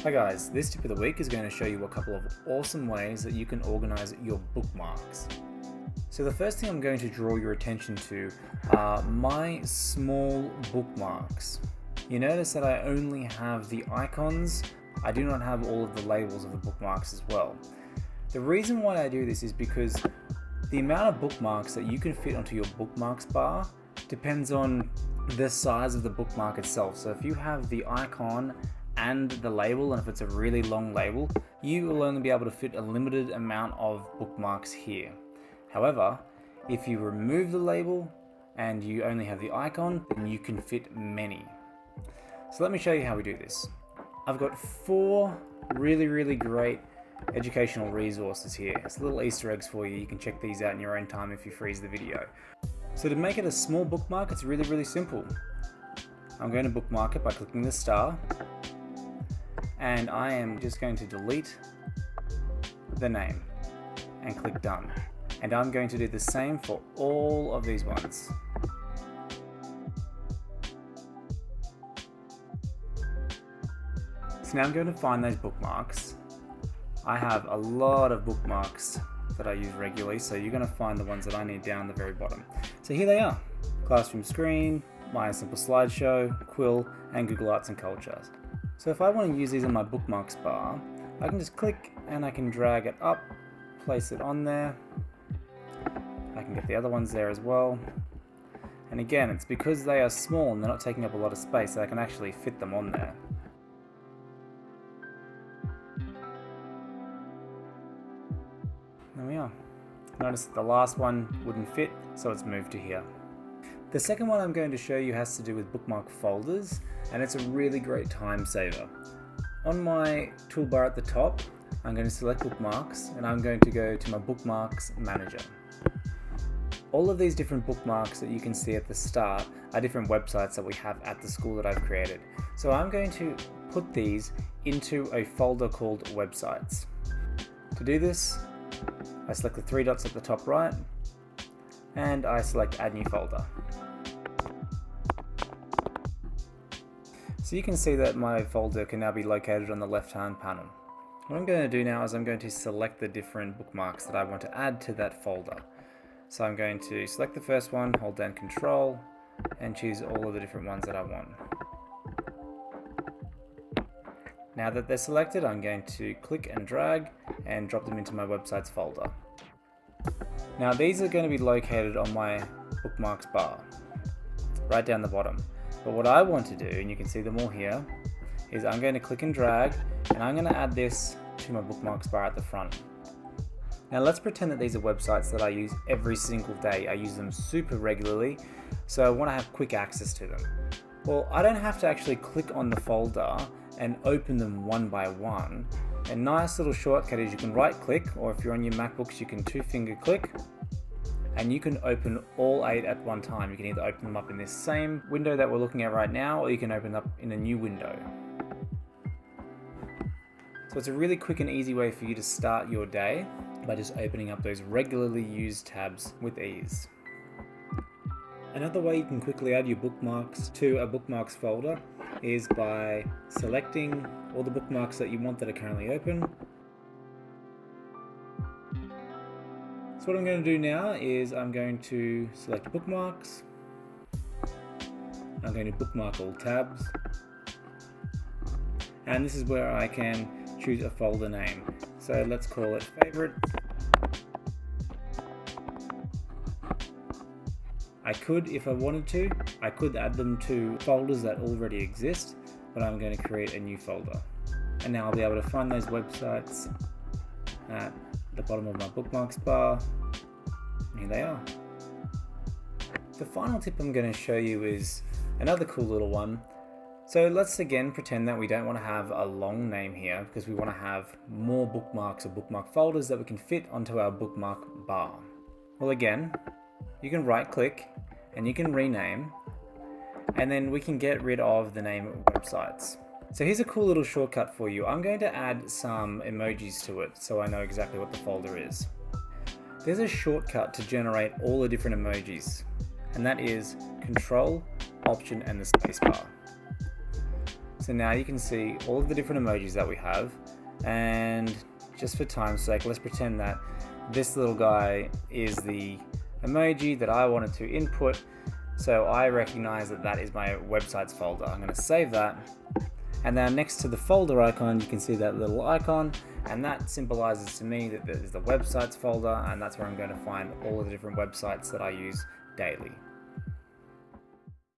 Hi guys, this tip of the week is going to show you a couple of awesome ways that you can organize your bookmarks. So the first thing I'm going to draw your attention to are my small bookmarks. You notice that I only have the icons. I do not have all of the labels of the bookmarks as well. The reason why I do this is because the amount of bookmarks that you can fit onto your bookmarks bar depends on the size of the bookmark itself. So if you have the icon and the label, and if it's a really long label, you will only be able to fit a limited amount of bookmarks here. However, if you remove the label and you only have the icon, then you can fit many. So let me show you how we do this. I've got 4 really great educational resources here. It's little Easter eggs for you. You can check these out in your own time if you freeze the video. So to make it a small bookmark, it's really simple. I'm going to bookmark it by clicking the star, and I am just going to delete the name and click done. And I'm going to do the same for all of these ones. So now I'm going to find those bookmarks. I have a lot of bookmarks that I use regularly, so you're going to find the ones that I need down the very bottom. So here they are: Classroom Screen, My Simple Slideshow, Quill, and Google Arts and Culture. So if I want to use these in my bookmarks bar, I can just click and I can drag it up, place it on there. I can get the other ones there as well. And again, it's because they are small and they're not taking up a lot of space that I can actually fit them on there. There we are. Notice that the last one wouldn't fit, so it's moved to here. The second one I'm going to show you has to do with bookmark folders, and it's a really great time saver. On my toolbar at the top, I'm going to select bookmarks, and I'm going to go to my bookmarks manager. All of these different bookmarks that you can see at the start are different websites that we have at the school that I've created. So I'm going to put these into a folder called websites. To do this, I select the 3 dots at the top right, and I select add new folder. So you can see that my folder can now be located on the left hand panel. What I'm going to do now is I'm going to select the different bookmarks that I want to add to that folder. So I'm going to select the first one, hold down Control, and choose all of the different ones that I want. Now that they're selected, I'm going to click and drag and drop them into my websites folder. Now these are going to be located on my bookmarks bar, right down the bottom. But what I want to do, and you can see them all here, is I'm going to click and drag, and I'm going to add this to my bookmarks bar at the front. Now let's pretend that these are websites that I use every single day. I use them super regularly, so I want to have quick access to them. Well, I don't have to actually click on the folder and open them one by one. A nice little shortcut is you can right click, or if you're on your MacBooks you can 2-finger click, and you can open all 8 at one time. You can either open them up in this same window that we're looking at right now, or you can open them up in a new window. So it's a really quick and easy way for you to start your day by just opening up those regularly used tabs with ease. Another way you can quickly add your bookmarks to a bookmarks folder is by selecting all the bookmarks that you want that are currently open. So what I'm going to do now is I'm going to select bookmarks. I'm going to bookmark all tabs. And this is where I can choose a folder name. So let's call it favorite. I could, if I wanted to, I could add them to folders that already exist, but I'm going to create a new folder. And now I'll be able to find those websites at the bottom of my bookmarks bar. And here they are. The final tip I'm going to show you is another cool little one. So let's again pretend that we don't want to have a long name here, because we want to have more bookmarks or bookmark folders that we can fit onto our bookmark bar. Well, again, you can right click and you can rename, and then we can get rid of the name of websites. So here's a cool little shortcut for you. I'm going to add some emojis to it so I know exactly what the folder is. There's a shortcut to generate all the different emojis, and that is Control, Option, and the spacebar. So now you can see all of the different emojis that we have, and just for time's sake, let's pretend that this little guy is the emoji that I wanted to input. So I recognize that that is my websites folder. I'm going to save that. And now next to the folder icon, you can see that little icon, and that symbolizes to me that there's the websites folder, and that's where I'm going to find all of the different websites that I use daily.